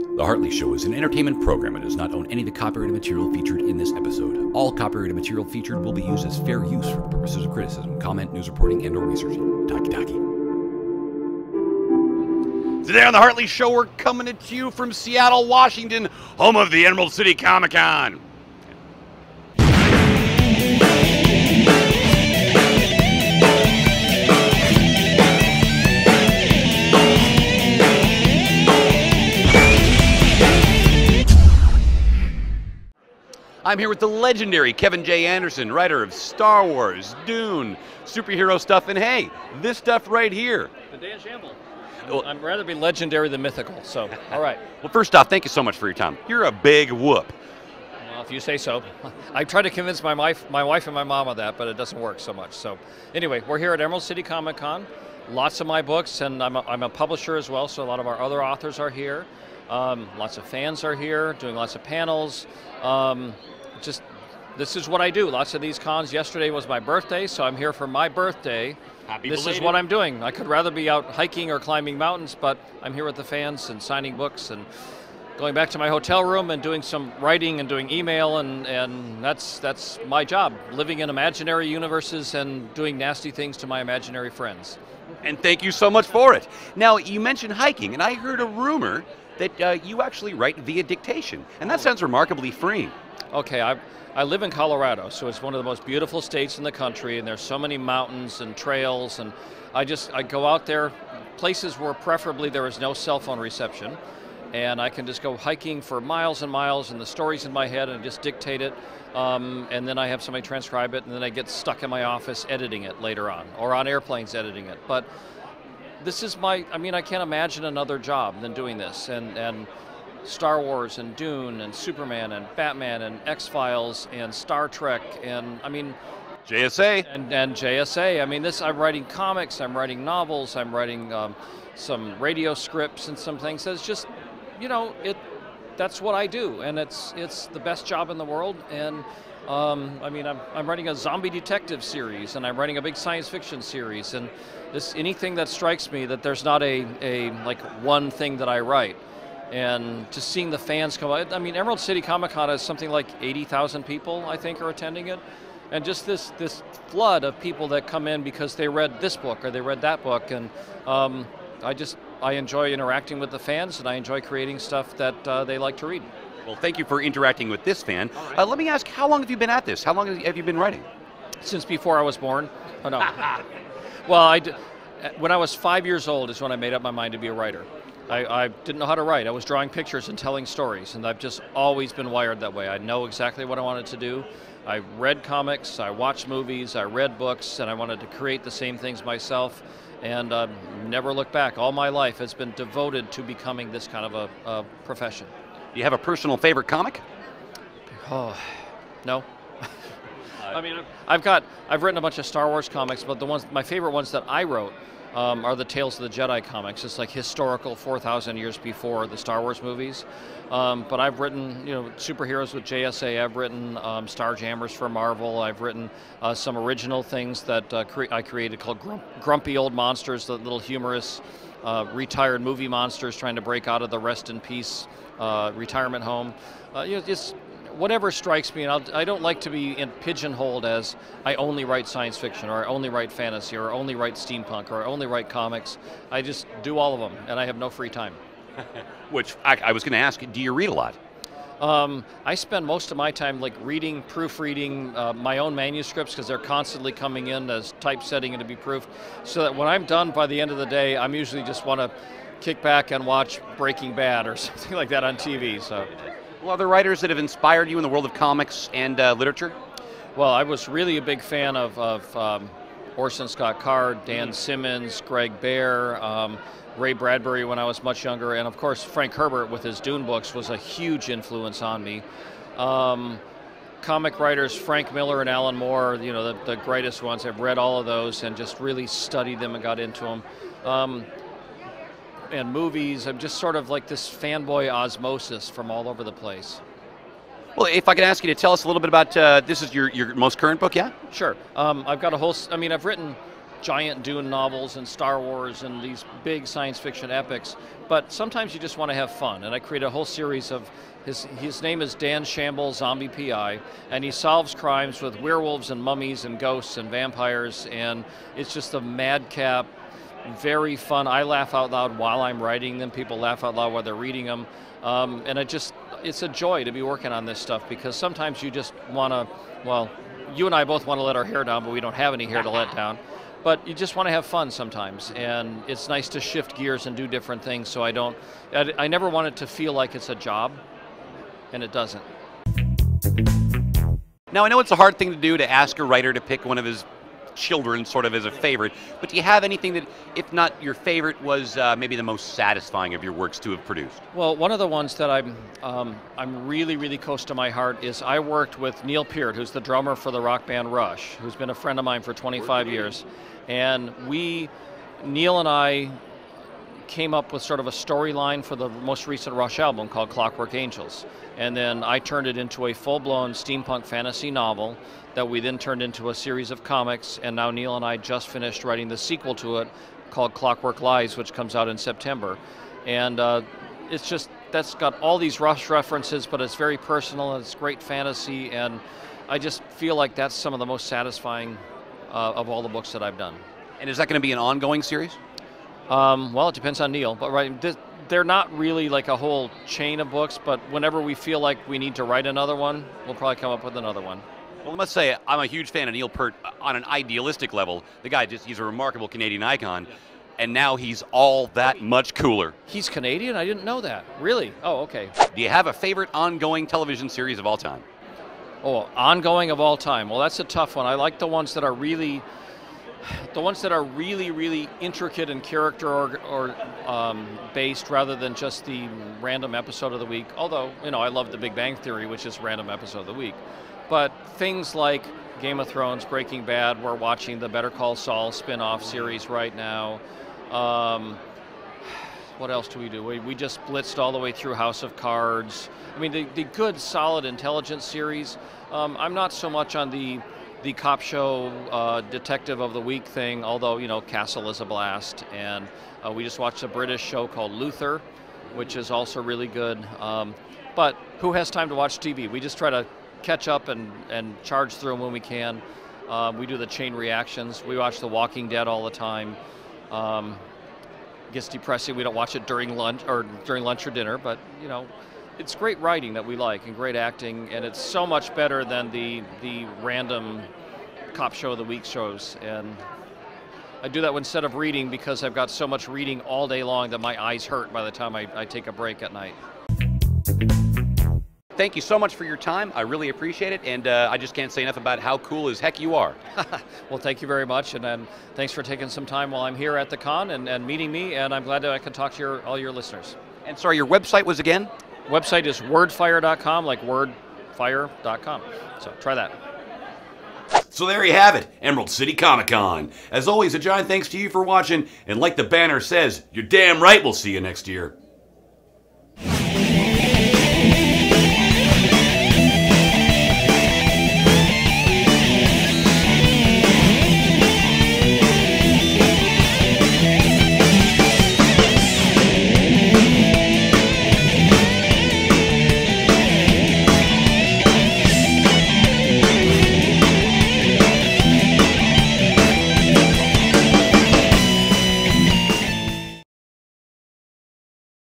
The Hartley Show is an entertainment program and does not own any of the copyrighted material featured in this episode. All copyrighted material featured will be used as fair use for the purposes of criticism, comment, news reporting, and/or research. Taki. Today on The Hartley Show, we're coming at you from Seattle, Washington, home of the Emerald City Comic-Con. I'm here with the legendary Kevin J. Anderson, writer of Star Wars, Dune, superhero stuff, and hey, this stuff right here. The Dan Shamble. I'd rather be legendary than mythical, so, all right. Well, first off, thank you so much for your time. You're a big whoop. Well, if you say so. I tried to convince my wife and my mom of that, but it doesn't work so much. So, anyway, we're here at Emerald City Comic-Con. Lots of my books, and I'm a publisher as well, so a lot of our other authors are here. Lots of fans are here, doing lots of panels. This is what I do. Lots of these cons. Yesterday was my birthday, so I'm here for my birthday. Happy This belated. is what I'm doing. I could rather be out hiking or climbing mountains, but I'm here with the fans and signing books and going back to my hotel room and doing some writing and doing email, and that's my job, living in imaginary universes and doing nasty things to my imaginary friends. And thank you so much for it. Now, you mentioned hiking, and I heard a rumor that you actually write via dictation, and that sounds remarkably freeing. Okay, I live in Colorado, so it's one of the most beautiful states in the country, and there's so many mountains and trails, and I go out there, places where preferably there is no cell phone reception, and I can just go hiking for miles and miles, and the story's in my head, and I just dictate it, and then I have somebody transcribe it, and then I get stuck in my office editing it later on, or on airplanes editing it. But this is I can't imagine another job than doing this, and Star Wars and Dune and Superman and Batman and X-Files and Star Trek and JSA. And JSA. I'm writing comics, I'm writing novels, I'm writing some radio scripts and some things. So it's just, that's what I do, and it's the best job in the world. And I'm writing a zombie detective series, and I'm writing a big science fiction series, and anything that strikes me that there's not a one thing that I write. And just seeing the fans come out. Emerald City Comic-Con has something like 80,000 people, I think, are attending it. And just this flood of people that come in because they read this book or they read that book. And I enjoy interacting with the fans, and I enjoy creating stuff that they like to read. Well, thank you for interacting with this fan. Let me ask, how long have you been at this? How long have you been writing? Since before I was born. Oh, no. Well, when I was 5 years old is when I made up my mind to be a writer. I didn't know how to write. I was drawing pictures and telling stories, and I've just always been wired that way. I know exactly what I wanted to do. I read comics, I watched movies, I read books, and I wanted to create the same things myself, and never looked back. All my life has been devoted to becoming this kind of a profession. Do you have a personal favorite comic? Oh, no. I've written a bunch of Star Wars comics, but my favorite ones that I wrote are the Tales of the Jedi comics. It's like historical 4,000 years before the Star Wars movies. But I've written, superheroes with JSA. I've written Starjammers for Marvel. I've written some original things that I created called Grumpy Old Monsters, the little humorous retired movie monsters trying to break out of the rest in peace retirement home. Just whatever strikes me, and I don't like to be pigeonholed as I only write science fiction, or I only write fantasy, or I only write steampunk, or I only write comics. I just do all of them, and I have no free time. Which I was going to ask, do you read a lot? I spend most of my time reading, proofreading my own manuscripts, because they're constantly coming in as typesetting and to be proofed, so that when I'm done by the end of the day, I'm usually just want to kick back and watch Breaking Bad or something like that on TV. So. Well, other writers that have inspired you in the world of comics and literature? Well, I was really a big fan of Orson Scott Card, Dan Simmons, Greg Bear, Ray Bradbury when I was much younger, and of course Frank Herbert with his Dune books was a huge influence on me. Comic writers Frank Miller and Alan Moore, the greatest ones. I've read all of those and just really studied them and got into them. And movies, I'm just sort of like this fanboy osmosis from all over the place. Well, if I could ask you to tell us a little bit about, this is your most current book, yeah? Sure. I've got a whole, I've written giant Dune novels and Star Wars and these big science fiction epics, but sometimes you just want to have fun. And I create a whole series of, his name is Dan Shamble, Zombie PI, and he solves crimes with werewolves and mummies and ghosts and vampires, and it's just a madcap, very fun. I laugh out loud while I'm writing them. People laugh out loud while they're reading them. And it's a joy to be working on this stuff, because sometimes you just want to, well, you and I both want to let our hair down, but we don't have any hair to let down. But you just want to have fun sometimes, and it's nice to shift gears and do different things, so I never want it to feel like it's a job, and it doesn't. Now, I know it's a hard thing to do, to ask a writer to pick one of his children sort of as a favorite, but do you have anything that, if not your favorite, was maybe the most satisfying of your works to have produced? Well, one of the ones that I'm really, really close to my heart is I worked with Neil Peart, who's the drummer for the rock band Rush, who's been a friend of mine for 25 years. And Neil and I came up with sort of a storyline for the most recent Rush album called Clockwork Angels. And then I turned it into a full-blown steampunk fantasy novel that we then turned into a series of comics, and now Neil and I just finished writing the sequel to it called Clockwork Lies, which comes out in September. And it's just, that's got all these Rush references, but it's very personal, and it's great fantasy, and I just feel like that's some of the most satisfying of all the books that I've done. And is that going to be an ongoing series? Well, it depends on Neil, but they're not really like a whole chain of books, but whenever we feel like we need to write another one, we'll probably come up with another one. Well, I must say, I'm a huge fan of Neil Peart on an idealistic level. The guy, he's a remarkable Canadian icon, and now he's all that much cooler. He's Canadian? I didn't know that. Really? Oh, okay. Do you have a favorite ongoing television series of all time? Oh, ongoing of all time. Well, that's a tough one. I like the ones that are really, really intricate and character or based, rather than just the random episode of the week. Although, you know, I love The Big Bang Theory, which is random episode of the week. But things like Game of Thrones, Breaking Bad, we're watching the Better Call Saul spin-off series right now. What else do? We just blitzed all the way through House of Cards. I mean, the good, solid intelligence series. I'm not so much on the cop show detective of the week thing, although, you know, Castle is a blast. And we just watched a British show called Luther, which is also really good. But who has time to watch TV? We just try to catch up and charge through them when we can. We do the chain reactions. We watch The Walking Dead all the time. It gets depressing. We don't watch it during lunch or dinner, but, you know, it's great writing that we like and great acting, and it's so much better than the random cop show of the week shows. And I do that instead of reading, because I've got so much reading all day long that my eyes hurt by the time I take a break at night. Thank you so much for your time. I really appreciate it, and I just can't say enough about how cool as heck you are. Well, thank you very much, and thanks for taking some time while I'm here at the con and meeting me, and I'm glad that I can talk to all your listeners. And sorry, your website was again? Website is wordfire.com, like wordfire.com. So try that. So there you have it, Emerald City Comic-Con. As always, a giant thanks to you for watching, and like the banner says, you're damn right we'll see you next year.